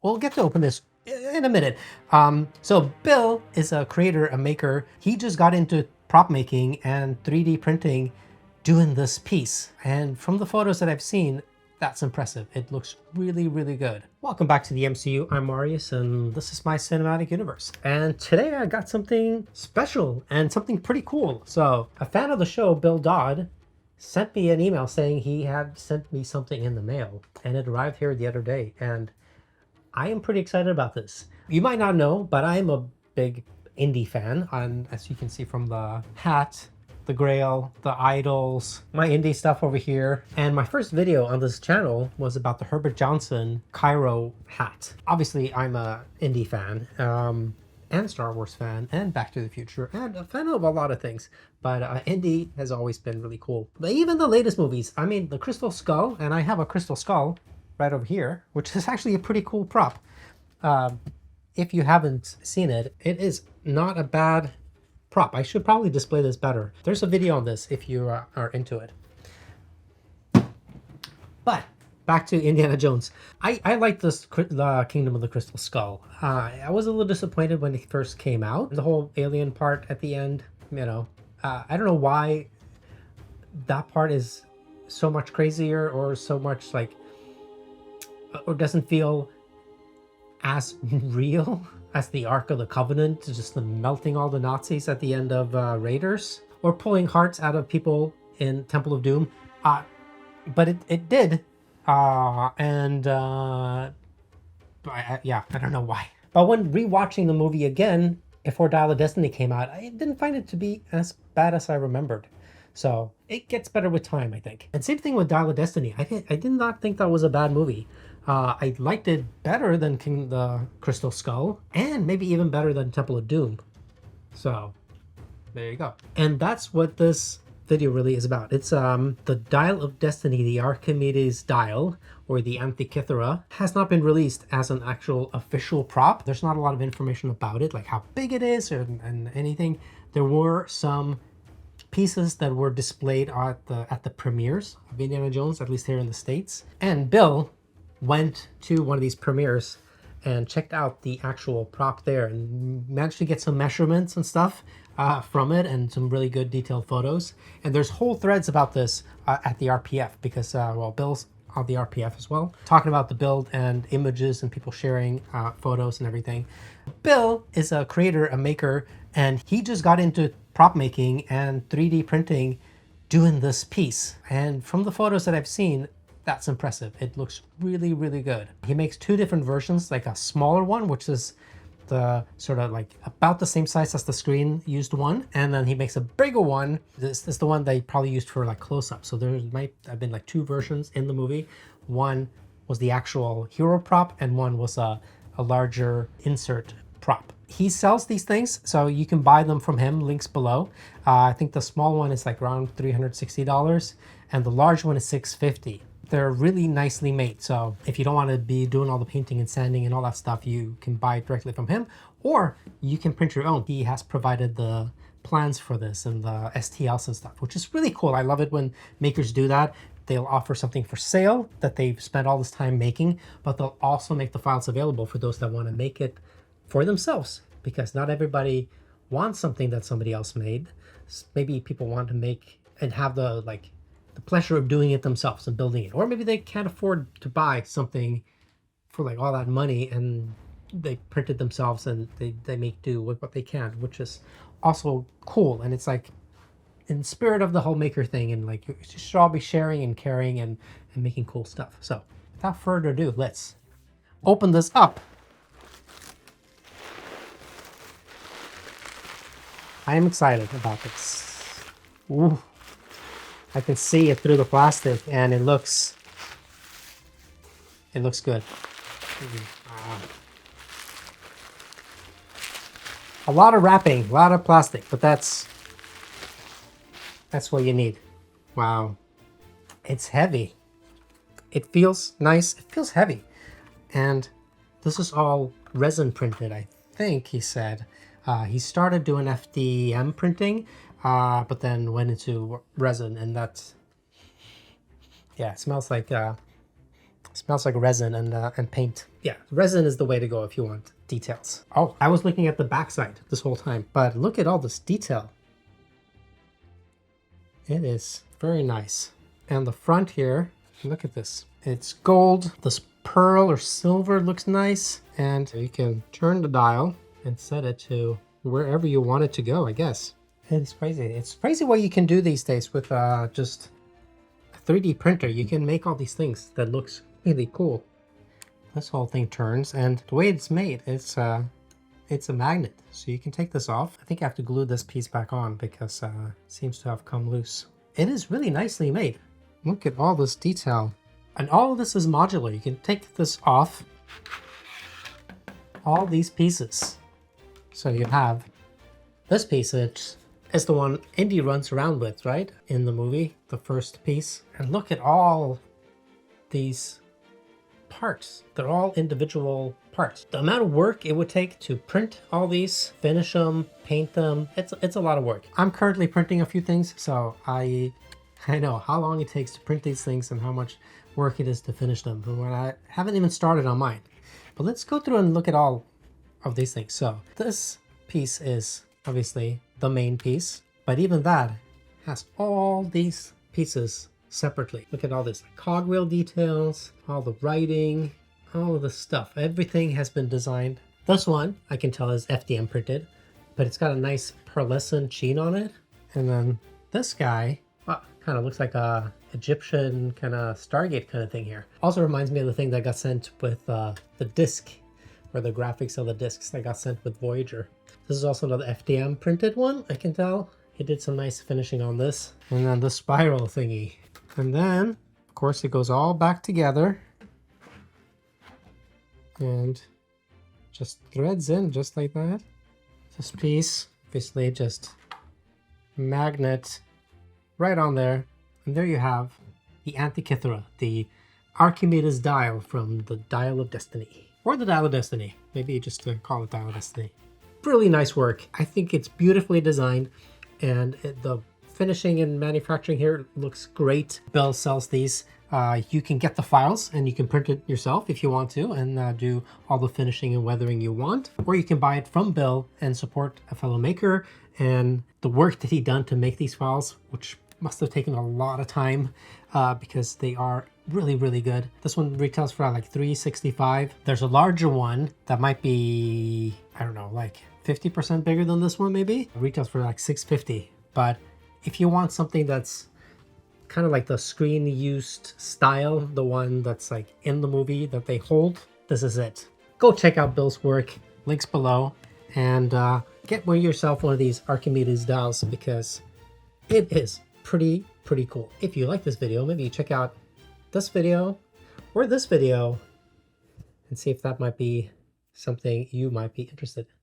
we'll get to open this in a minute. So Bill is a creator, a maker. He just got into prop making and 3D printing doing this piece. And from the photos that I've seen, that's impressive. It looks really, really good. Welcome back to the MCU. I'm Marius, and this is my cinematic universe. And today I got something special and something pretty cool. So a fan of the show, Bill Dodd, sent me an email saying he had sent me something in the mail, and it arrived here the other day. And I am pretty excited about this. You might not know, but I'm a big indie fan. And as you can see from the hat, the Grail, the idols, my indie stuff over here. And my first video on this channel was about the Herbert Johnson Cairo hat. Obviously, I'm a indie fan, and Star Wars fan, and Back to the Future, and a fan of a lot of things. But indie has always been really cool. But even the latest movies, I mean, the Crystal Skull, and I have a Crystal Skull right over here, which is actually a pretty cool prop. If you haven't seen it, it is not a bad prop. I should probably display this better. There's a video on this if you are into it. But back to Indiana Jones. I like this, the Kingdom of the Crystal Skull. I was a little disappointed when it first came out. The whole alien part at the end, you know, I don't know why that part is so much crazier or so much like, or doesn't feel as real as the Ark of the Covenant, just the melting all the Nazis at the end of Raiders, or pulling hearts out of people in Temple of Doom. But it did. Yeah, I don't know why. But when rewatching the movie again, before Dial of Destiny came out, I didn't find it to be as bad as I remembered. So it gets better with time, I think. And same thing with Dial of Destiny. I did not think that was a bad movie. I liked it better than the Crystal Skull, and maybe even better than Temple of Doom. So there you go. And that's what this video really is about. It's the Dial of Destiny, the Archimedes Dial, or the Antikythera, has not been released as an actual official prop. There's not a lot of information about it, like how big it is and anything. There were some pieces that were displayed at the premieres of Indiana Jones, at least here in the States. And Bill went to one of these premieres and checked out the actual prop there and managed to get some measurements and stuff from it, and some really good detailed photos. And there's whole threads about this at the RPF because, well, Bill's on the RPF as well, talking about the build and images and people sharing photos and everything. Bill is a creator, a maker, and he just got into prop making and 3D printing doing this piece. And from the photos that I've seen, that's impressive. It looks really, really good. He makes two different versions, like a smaller one, which is the sort of like about the same size as the screen used one. And then he makes a bigger one. This is the one they probably used for like close-up. So there might have been like two versions in the movie. One was the actual hero prop, and one was a larger insert prop. He sells these things, so you can buy them from him, links below. I think the small one is like around $360, and the large one is $650. They're really nicely made, so if you don't want to be doing all the painting and sanding and all that stuff, you can buy it directly from him, or you can print your own. He has provided the plans for this and the STLs and stuff, which is really cool. I love it when makers do that. They'll offer something for sale that they've spent all this time making, but they'll also make the files available for those that want to make it for themselves, because not everybody wants something that somebody else made. Maybe people want to make and have the pleasure of doing it themselves and building it, or maybe they can't afford to buy something for like all that money and they print it themselves and they make do with what they can, which is also cool. And it's like in the spirit of the whole maker thing, and like you should all be sharing and caring and making cool stuff. So without further ado, let's open this up. I am excited about this. Ooh. I can see it through the plastic, and it looks good. A lot of wrapping, a lot of plastic, but that's what you need. Wow. It's heavy. It feels nice. It feels heavy. And this is all resin printed, I think he said. He started doing FDM printing, but then went into resin, and that's, yeah, it smells like Smells like resin and paint. Yeah, resin is the way to go if you want details. Oh, I was looking at the backside this whole time, but look at all this detail. It is very nice. And the front here, look at this. It's gold. This pearl or silver looks nice. And you can turn the dial and set it to wherever you want it to go, I guess. It's crazy. It's crazy what you can do these days with just a 3D printer. You can make all these things that looks really cool. This whole thing turns, and the way it's made, it's a magnet. So you can take this off. I think I have to glue this piece back on because it seems to have come loose. It is really nicely made. Look at all this detail. And all of this is modular. You can take this off. All these pieces. So you have this piece, which is the one Indy runs around with, right? In the movie, the first piece. And look at all these parts. They're all individual parts. The amount of work it would take to print all these, finish them, paint them, it's a lot of work. I'm currently printing a few things, so I know how long it takes to print these things and how much work it is to finish them. And when I haven't even started on mine. But let's go through and look at all of these things. So this piece is obviously the main piece, but even that has all these pieces separately. Look at all this cogwheel details, all the writing, all of the stuff. Everything has been designed. This one I can tell is FDM printed, but it's got a nice pearlescent sheen on it. And then this guy, kind of looks like a Egyptian kind of Stargate kind of thing here. Also reminds me of the thing that got sent with the disc, or the graphics of the discs that got sent with Voyager. This is also another FDM printed one, I can tell. He did some nice finishing on this. And then the spiral thingy. And then, of course, it goes all back together and just threads in just like that. This piece, obviously, just magnet right on there. And there you have the Antikythera, the Archimedes Dial from the Dial of Destiny. Or the Dial of Destiny. Maybe just to call it Dial of Destiny. Really nice work. I think it's beautifully designed, and the finishing and manufacturing here looks great. Bell sells these. You can get the files and you can print it yourself if you want to, and do all the finishing and weathering you want. Or you can buy it from Bill and support a fellow maker and the work that he done to make these files, which must have taken a lot of time because they are really, really good. This one retails for like $365. There's a larger one that might be, I don't know, like 50% bigger than this one maybe. It retails for like $650. But if you want something that's kind of like the screen used style, the one that's like in the movie that they hold, this is it. Go check out Bill's work, links below, and get yourself one of these Archimedes dials because it is pretty cool. If you like this video, maybe check out this video or this video and see if that might be something you might be interested in.